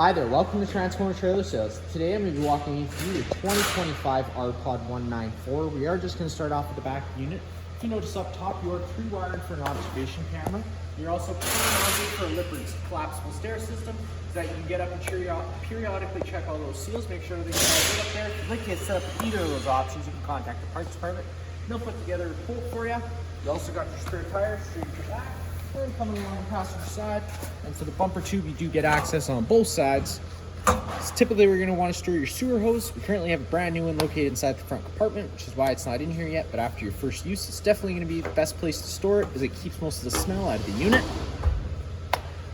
Hi there, welcome to Transformer Trailer Sales. Today I'm going to be walking you through the 2025 Rpod 194. We are just going to start off with the back unit. If you notice up top, you are pre-wired for an observation camera. You're also pre-mounted for a Lippert collapsible stair system so that you can get up and periodically check all those seals, make sure everything's all good up there. If you'd like to get set up with either of those options, you can contact the parts department. They'll put together a quote for you. You also got your spare tires straight to your back. And coming along the passenger side, and for the bumper tube, you do get access on both sides. So typically, we're going to want to store your sewer hose. We currently have a brand new one located inside the front compartment, which is why it's not in here yet. But after your first use, it's definitely going to be the best place to store it, as it keeps most of the smell out of the unit.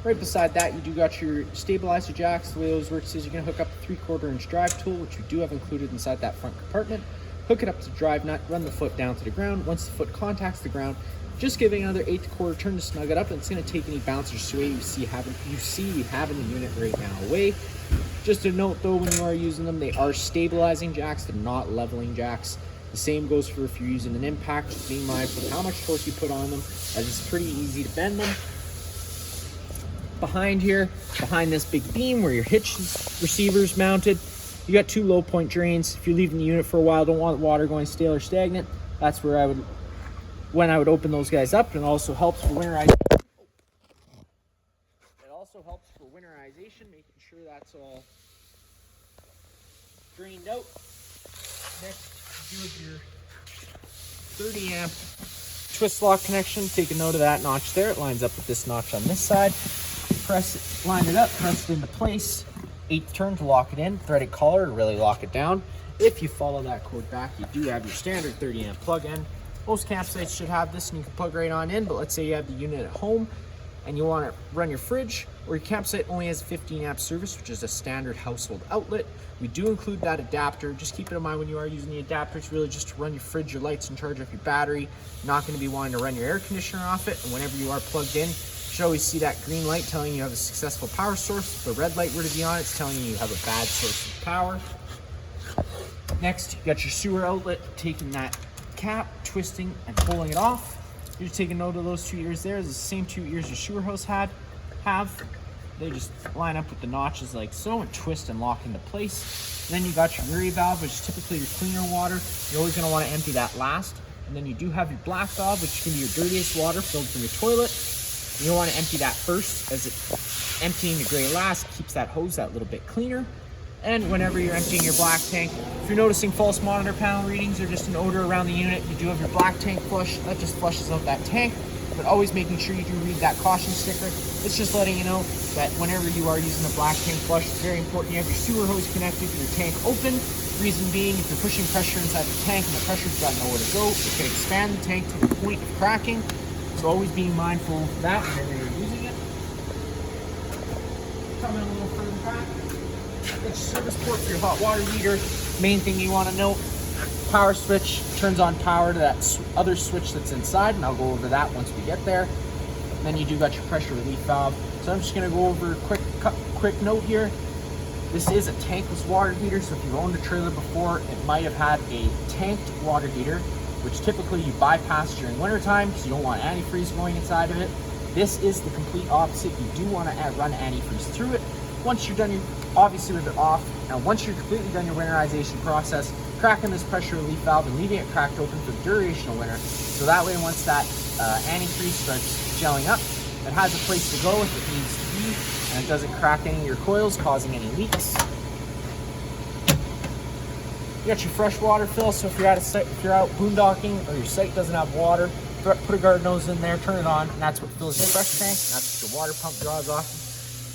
Right beside that, you do got your stabilizer jacks. The way those work is you're going to hook up a 3/4 inch drive tool, which we do have included inside that front compartment. Hook it up to the drive nut, run the foot down to the ground. Once the foot contacts the ground, just giving another 1/8 turn to snug it up, and it's going to take any bouncers sway you see we have in the unit right now away. Just a note though, when you are using them, they are stabilizing jacks, they're not leveling jacks. The same goes for if you're using an impact. Just being mindful of how much torque you put on them, as it's pretty easy to bend them. Behind this big beam where your hitch receiver's mounted, you got 2 low point drains. If you're leaving the unit for a while, don't want water going stale or stagnant, that's where I would open those guys up. And also helps for winterization. It also helps for winterization, making sure that's all drained out. Next, do with your 30 amp twist lock connection. Take a note of that notch there. It lines up with this notch on this side. Press it, line it up, press it into place. 8th turn to lock it in. Threaded collar to really lock it down. If you follow that cord back, you do have your standard 30 amp plug-in. Most campsites should have this and you can plug right on in, but let's say you have the unit at home and you want to run your fridge, or your campsite only has a 15 amp service, which is a standard household outlet. We do include that adapter. Just keep it in mind when you are using the adapter, it's really just to run your fridge, your lights, and charge up your battery. You're not going to be wanting to run your air conditioner off it, and whenever you are plugged in, you should always see that green light telling you have a successful power source. If the red light were to be on, it's telling you have a bad source of power. Next, you got your sewer outlet, taking that cap, twisting and pulling it off. You're taking note of those 2 ears there. It's the same 2 ears your sewer hose have. They just line up with the notches like so and twist and lock into place. And then you got your Murray valve, which is typically your cleaner water. You're always going to want to empty that last. And then you do have your black valve, which can be your dirtiest water filled from your toilet. You want to empty that first, as emptying the gray last keeps that hose that little bit cleaner. And whenever you're emptying your black tank, if you're noticing false monitor panel readings or just an odor around the unit, you do have your black tank flush. That just flushes out that tank, but always making sure you do read that caution sticker. It's just letting you know that whenever you are using a black tank flush, it's very important you have your sewer hose connected to your tank open. Reason being, if you're pushing pressure inside the tank and the pressure's got nowhere to go, it can expand the tank to the point of cracking. So always being mindful of that whenever you're using it. Coming a little further back. Got your service port for your hot water heater. Main thing you want to note, power switch turns on power to that other switch that's inside, and I'll go over that once we get there. And then you do got your pressure relief valve. So I'm just going to go over a quick note here. This is a tankless water heater, so if you've owned a trailer before, it might have had a tanked water heater, which typically you bypass during wintertime because you don't want antifreeze going inside of it. This is the complete opposite. You do want to run antifreeze through it. Once you're done, obviously with it off, and once you're completely done your winterization process, cracking this pressure relief valve and leaving it cracked open for the duration of winter. So that way, once that antifreeze starts gelling up, it has a place to go if it needs to be, and it doesn't crack any of your coils, causing any leaks. You got your fresh water fill, so if you're out boondocking or your site doesn't have water, put a garden hose in there, turn it on, and that's what fills your fresh tank. And that's what your water pump draws off.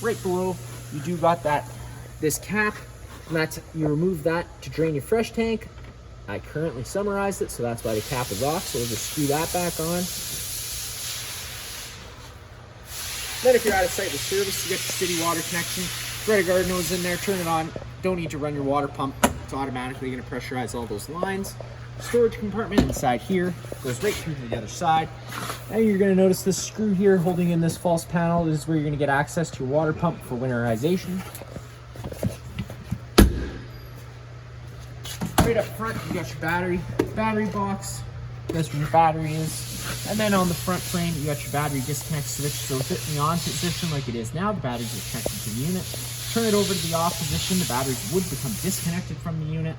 Right below, you do got this cap, and you remove that to drain your fresh tank. I currently summarized it, so that's why the cap is off. So we'll just screw that back on. Then if you're out of site with service, you get your city water connection. Thread a garden hose in there, turn it on. Don't need to run your water pump. It's automatically going to pressurize all those lines. Storage compartment inside here goes right through to the other side. Now you're going to notice this screw here holding in this false panel. This is where you're going to get access to your water pump for winterization. Right up front, you got your battery box. That's where your battery is. And then on the front frame, you got your battery disconnect switch. So if it's in the on position like it is now, the batteries are connected to the unit. Turn it over to the off position. The batteries would become disconnected from the unit.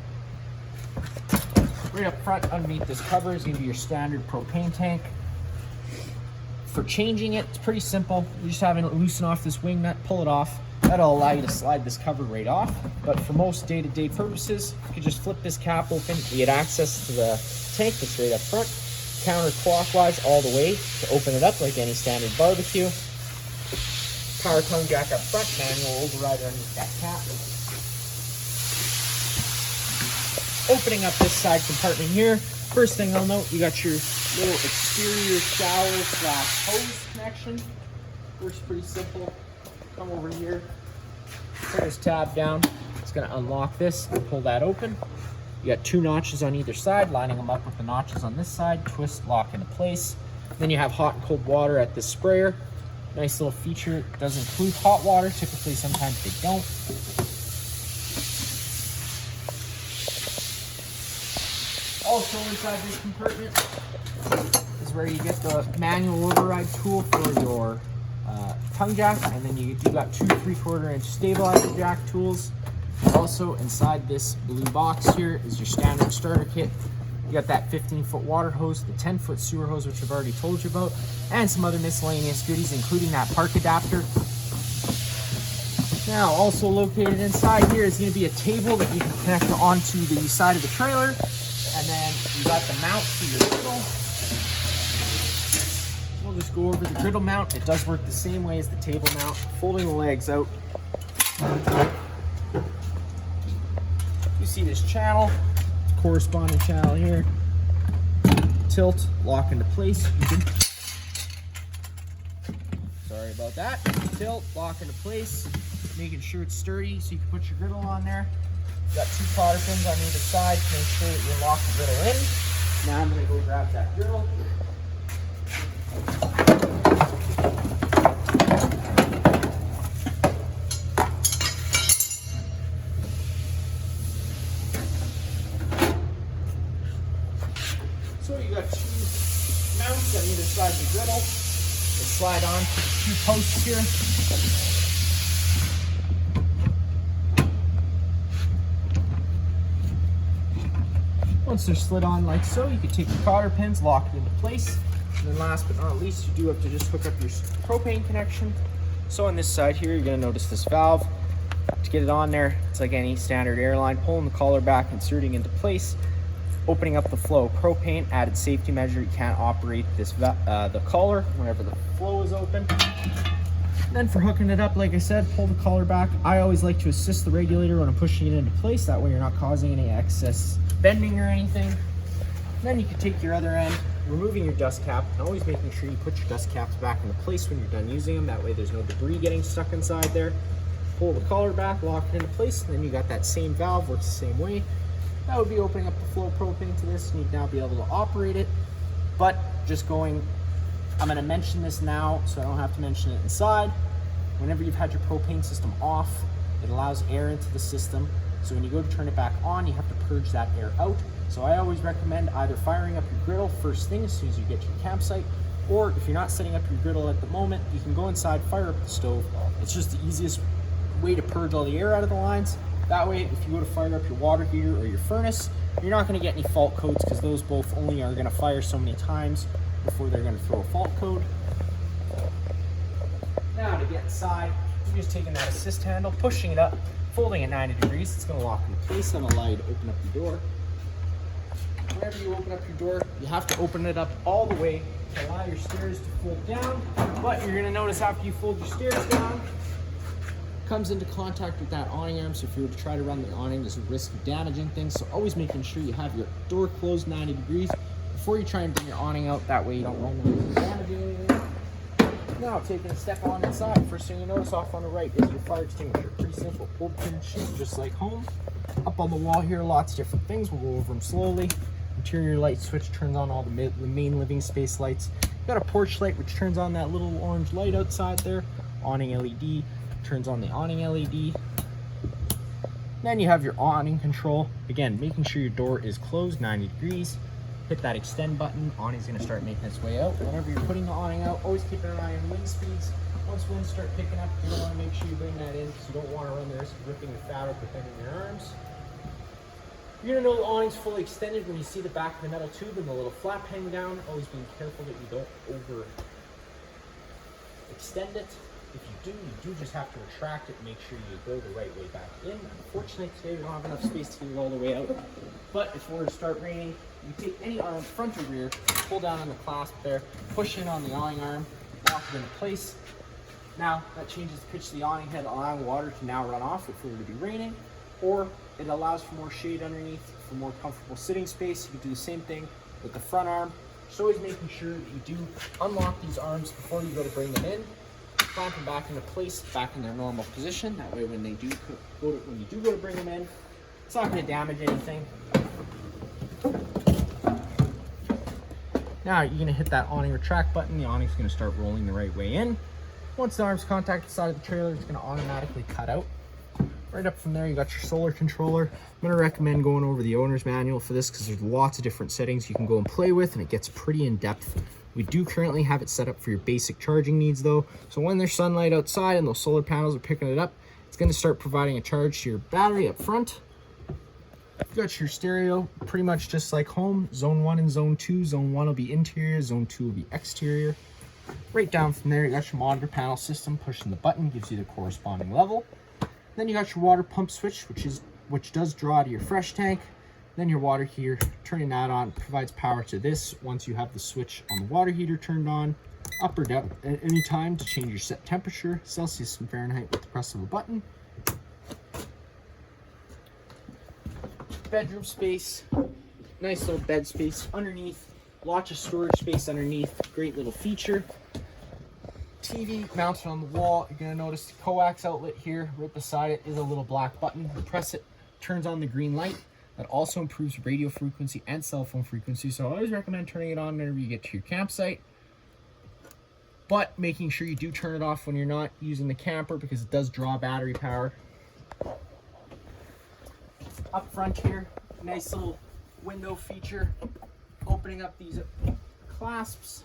Right up front, underneath this cover, is going to be your standard propane tank. For changing it, it's pretty simple. You're just having to loosen off this wing nut, pull it off. That'll allow you to slide this cover right off. But for most day-to-day purposes, you can just flip this cap open. You get access to the tank that's right up front, counterclockwise all the way to open it up like any standard barbecue. Power tongue jack up front, manual overrider underneath that cap. Opening up this side compartment here, first thing I'll note, you got your little exterior shower/hose connection. Works pretty simple. Come over here, put this tab down. It's going to unlock this and pull that open. You got 2 notches on either side, lining them up with the notches on this side. Twist, lock into place. Then you have hot and cold water at this sprayer. Nice little feature. It does include hot water. Typically, sometimes they don't. Also inside this compartment is where you get the manual override tool for your tongue jack, and then you got 2 3/4 inch stabilizer jack tools. Also inside this blue box here is your standard starter kit. You got that 15-foot water hose, the 10-foot sewer hose, which I've already told you about, and some other miscellaneous goodies, including that park adapter. Now, also located inside here is going to be a table that you can connect onto the side of the trailer. And then you got the mount for your griddle. We'll just go over the griddle mount. It does work the same way as the table mount. Folding the legs out. You see this channel, corresponding channel here. Tilt, lock into place. Sorry about that. Tilt, lock into place. Making sure it's sturdy so you can put your griddle on there. You got 2 cotter pins on either side to make sure that you lock the griddle in. Now I'm going to go grab that griddle. So you got 2 mounts on either side of the griddle. They slide on to the 2 posts here. Once they're slid on like so, you can take your cotter pins, lock it into place. And then last but not least, you do have to just hook up your propane connection. So on this side here, you're going to notice this valve. To get it on there, it's like any standard airline, pulling the collar back, inserting into place, opening up the flow of propane. Added safety measure, you can't operate this the collar whenever the flow is open. Then for hooking it up, like I said, pull the collar back. I always like to assist the regulator when I'm pushing it into place. That way you're not causing any excess bending or anything. Then you can take your other end, removing your dust cap, and always making sure you put your dust caps back into place when you're done using them. That way there's no debris getting stuck inside there. Pull the collar back, lock it into place, and then you got that same valve, works the same way. That would be opening up the flow of propane to this, and you'd now be able to operate it. But just going, I'm going to mention this now so I don't have to mention it inside. Whenever you've had your propane system off, it allows air into the system. So when you go to turn it back on, you have to purge that air out. So I always recommend either firing up your griddle first thing as soon as you get to your campsite, or if you're not setting up your griddle at the moment, you can go inside, fire up the stove. It's just the easiest way to purge all the air out of the lines. That way, if you go to fire up your water heater or your furnace, you're not going to get any fault codes, because those both only are going to fire so many times before they're going to throw a fault code. Now to get inside, you're just taking that assist handle, pushing it up, folding at 90 degrees. It's going to lock into place and allow you to open up the door. Whenever you open up your door, you have to open it up all the way to allow your stairs to fold down. But you're going to notice after you fold your stairs down, it comes into contact with that awning arm. So if you were to try to run the awning, there's a risk of damaging things. So always making sure you have your door closed 90 degrees before you try and bring your awning out. That way you don't run the risk of damaging anything. Now, taking a step on inside, first thing you notice off on the right is your fire extinguisher. Pretty simple, pulled pin sheet, just like home. Up on the wall here, lots of different things. We'll go over them slowly. Interior light switch turns on all the main living space lights. You got a porch light, which turns on that little orange light outside there. Awning LED turns on the awning LED. Then you have your awning control. Again, making sure your door is closed 90 degrees. Hit that extend button, awning's going to start making its way out. Whenever you're putting the awning out, always keep an eye on wind speeds. Once winds start picking up, you want to make sure you bring that in, because you don't want to run risk of ripping the fabric or bending your arms. You're gonna know the awning's fully extended when you see the back of the metal tube and the little flap hang down. Always being careful that you don't over extend it. If you do just have to retract it and make sure you go the right way back in. Unfortunately, today we don't have enough space to get it all the way out. But if it were to start raining, you take any arm, front or rear, pull down on the clasp there, push in on the awning arm, lock it into place. Now, that changes the pitch of the awning head, allowing water to now run off if it were to be raining, or it allows for more shade underneath, for more comfortable sitting space. You can do the same thing with the front arm. Just always making sure that you do unlock these arms before you go to bring them in. Clamp them back into place, back in their normal position. That way when you do go to bring them in, it's not going to damage anything. Now you're going to hit that awning retract button. The awning's going to start rolling the right way in. Once the arms contact the side of the trailer, it's going to automatically cut out. Right up from there, you got your solar controller. I'm going to recommend going over the owner's manual for this because there's lots of different settings you can go and play with, and it gets pretty in depth. We do currently have it set up for your basic charging needs though. So when there's sunlight outside and those solar panels are picking it up, it's going to start providing a charge to your battery up front. You've got your stereo pretty much just like home. Zone 1 and Zone 2. Zone 1 will be interior, Zone 2 will be exterior. Right down from there, you got your monitor panel system. Pushing the button gives you the corresponding level. Then you got your water pump switch, which does draw to your fresh tank. Then your water heater, turning that on provides power to this once you have the switch on the water heater turned on, up or down at any time to change your set temperature, Celsius and Fahrenheit with the press of a button. Bedroom space, nice little bed space underneath, lots of storage space underneath, great little feature. TV mounted on the wall. You're going to notice the coax outlet here right beside it is a little black button. You press it, turns on the green light. That also improves radio frequency and cell phone frequency, so I always recommend turning it on whenever you get to your campsite, but making sure you do turn it off when you're not using the camper because it does draw battery power. Up front here, nice little window feature. Opening up these clasps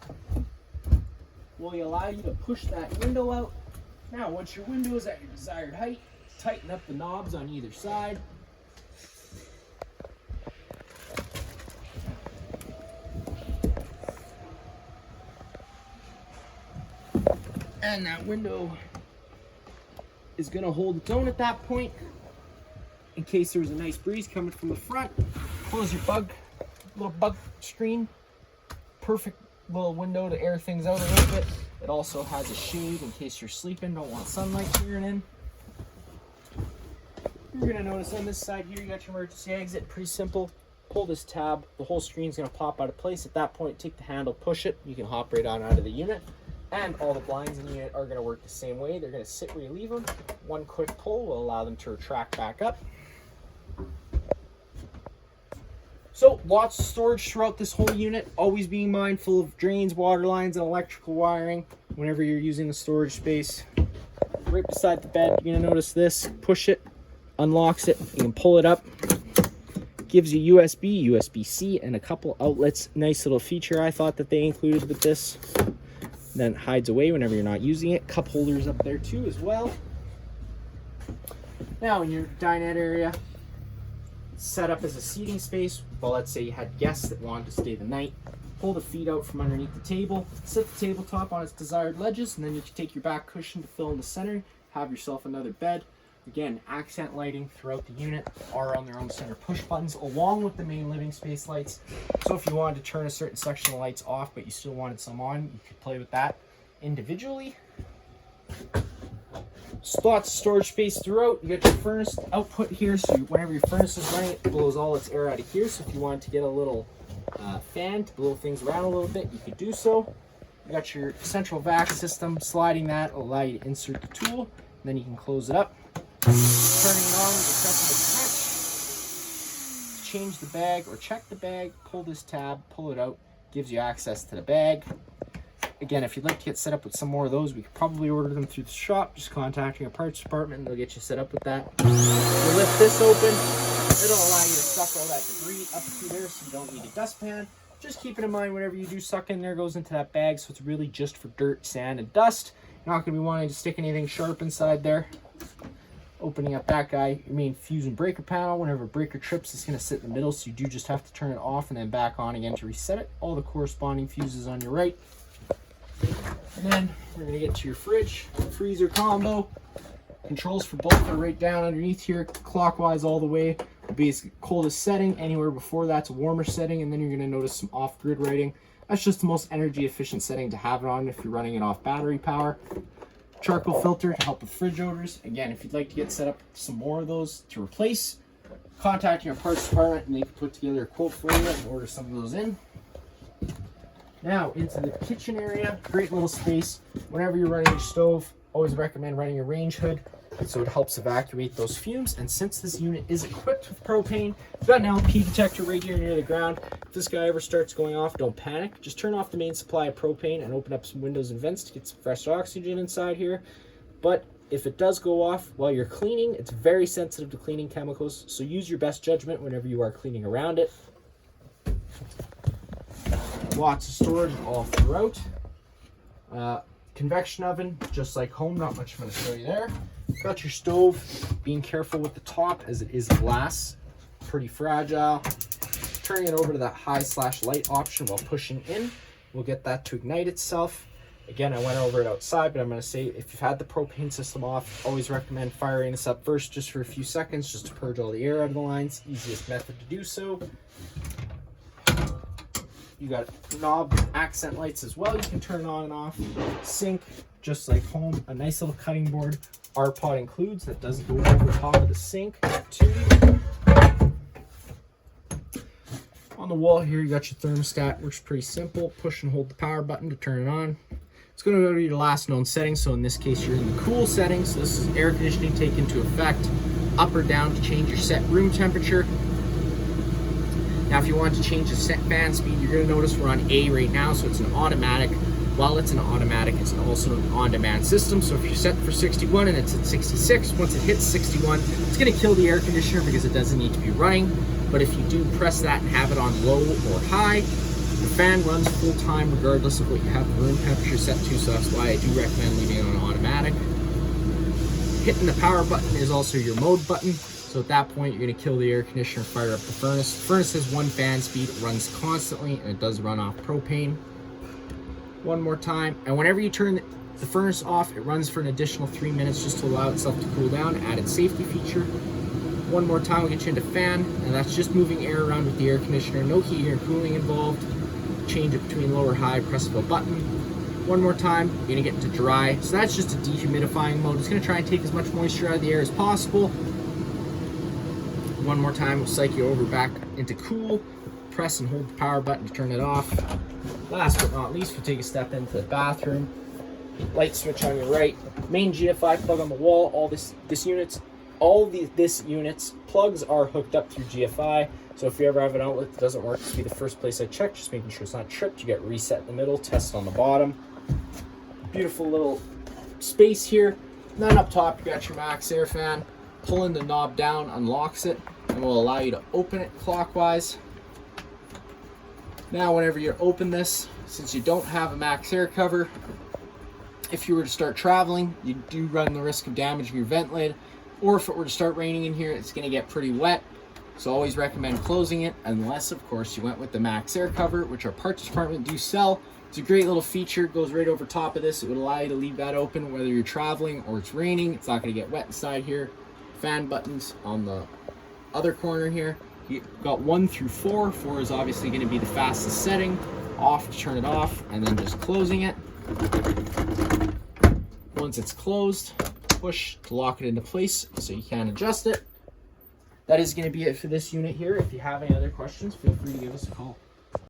will allow you to push that window out. Now, once your window is at your desired height, tighten up the knobs on either side. And that window is going to hold its own at that point. In case there was a nice breeze coming from the front, close your little bug screen. Perfect little window to air things out a little bit. It also has a shade in case you're sleeping, don't want sunlight peering in. You're going to notice on this side here, you got your emergency exit. Pretty simple. Pull this tab, the whole screen's going to pop out of place. At that point, take the handle, push it. You can hop right on out of the unit. And all the blinds in the unit are going to work the same way. They're going to sit where you leave them. One quick pull will allow them to retract back up. So lots of storage throughout this whole unit. Always being mindful of drains, water lines, and electrical wiring whenever you're using the storage space. Right beside the bed, you're going to notice this. Push it, unlocks it. You can pull it up. Gives you USB, USB-C, and a couple outlets. Nice little feature I thought that they included with this. Then it hides away whenever you're not using it. Cup holders up there too as well. Now in your dinette area, set up as a seating space. Well, let's say you had guests that wanted to stay the night. Pull the feet out from underneath the table, set the tabletop on its desired ledges, and then you can take your back cushion to fill in the center, have yourself another bed. Again, accent lighting throughout the unit are on their own center push buttons along with the main living space lights. So if you wanted to turn a certain section of lights off but you still wanted some on, you could play with that individually. Lots of storage space throughout. You got your furnace output here, so whenever your furnace is running, it blows all its air out of here. So if you wanted to get a little fan to blow things around a little bit, you could do so. You got your central vac system. Sliding that will allow you to insert the tool, and then you can close it up. Turning it on, you're pressing the switch. Change the bag or check the bag. Pull this tab, pull it out. Gives you access to the bag. Again, if you'd like to get set up with some more of those, we could probably order them through the shop. Just contacting a parts department and they'll get you set up with that. You lift this open, it'll allow you to suck all that debris up through there so you don't need a dustpan. Just keep it in mind whenever you do suck in there, goes into that bag, so it's really just for dirt, sand, and dust. You're not going to be wanting to stick anything sharp inside there. Opening up that guy, your main fuse and breaker panel. Whenever a breaker trips, it's going to sit in the middle, so you do just have to turn it off and then back on again to reset it. All the corresponding fuses on your right. And then we're going to get to your fridge, freezer combo. Controls for both are right down underneath here, clockwise all the way. Basic coldest setting, anywhere before that's a warmer setting, and then you're going to notice some off-grid writing. That's just the most energy efficient setting to have it on if you're running it off battery power. Charcoal filter to help with fridge odors. Again, if you'd like to get set up some more of those to replace, contact your parts department and they can put together a quote for you and order some of those in. Now into the kitchen area, great little space. Whenever you're running your stove, always recommend running a range hood so it helps evacuate those fumes. And since this unit is equipped with propane, you've got an LP detector right here near the ground. If this guy ever starts going off, don't panic. Just turn off the main supply of propane and open up some windows and vents to get some fresh oxygen inside here. But if it does go off while you're cleaning, it's very sensitive to cleaning chemicals, so use your best judgment whenever you are cleaning around it. Lots of storage all throughout. Convection oven, just like home, not much I'm going to show you there. Got your stove, being careful with the top as it is glass, pretty fragile. Turning it over to that high/light option while pushing in will get that to ignite itself. Again, I went over it outside, but I'm going to say if you've had the propane system off, always recommend firing this up first just for a few seconds just to purge all the air out of the lines. Easiest method to do so. You got knob accent lights as well. You can turn on and off. Sink, just like home. A nice little cutting board. Rpod includes. That does go over top of the sink too. On the wall here, you got your thermostat. Works pretty simple. Push and hold the power button to turn it on. It's going to go to your last known setting. So in this case, you're in the cool setting. So this is air conditioning taken into effect. Up or down to change your set room temperature. Now, if you want to change the set fan speed, you're going to notice we're on A right now, so it's an automatic. While it's an automatic, it's also an on-demand system. So if you're set for 61 and it's at 66, once it hits 61, it's going to kill the air conditioner because it doesn't need to be running. But if you do press that and have it on low or high, the fan runs full time regardless of what you have the room temperature set to. So that's why I do recommend leaving it on automatic. Hitting the power button is also your mode button. So at that point, you're going to kill the air conditioner, fire up the furnace. The furnace has one fan speed, it runs constantly, and it does run off propane. One more time, and whenever you turn the furnace off, it runs for an additional 3 minutes just to allow itself to cool down, added safety feature. One more time, we'll get you into fan, and that's just moving air around with the air conditioner. No heating or cooling involved. Change it between low or high, press the button. One more time, you're going to get into dry. So that's just a dehumidifying mode. It's going to try and take as much moisture out of the air as possible. One more time, we'll cycle you over back into cool. Press and hold the power button to turn it off. Last but not least, we'll take a step into the bathroom. Light switch on your right. Main GFI plug on the wall. All this unit's plugs are hooked up through GFI. So if you ever have an outlet that doesn't work, this will be the first place I check, just making sure it's not tripped. You get reset in the middle, test on the bottom. Beautiful little space here. And then up top, you got your max air fan. Pulling the knob down unlocks it and will allow you to open it clockwise. Now, whenever you open this, since you don't have a max air cover, if you were to start traveling, you do run the risk of damaging your vent lid, or if it were to start raining in here, it's going to get pretty wet. So always recommend closing it, unless of course you went with the max air cover, which our parts department do sell. It's a great little feature. It goes right over top of this. It would allow you to leave that open whether you're traveling or it's raining. It's not going to get wet inside here. Fan buttons on the other corner here. You got 1 through 4. 4 is obviously going to be the fastest setting. Off to turn it off, and then just closing it. Once it's closed, push to lock it into place so you can adjust it. That is going to be it for this unit here. If you have any other questions, feel free to give us a call.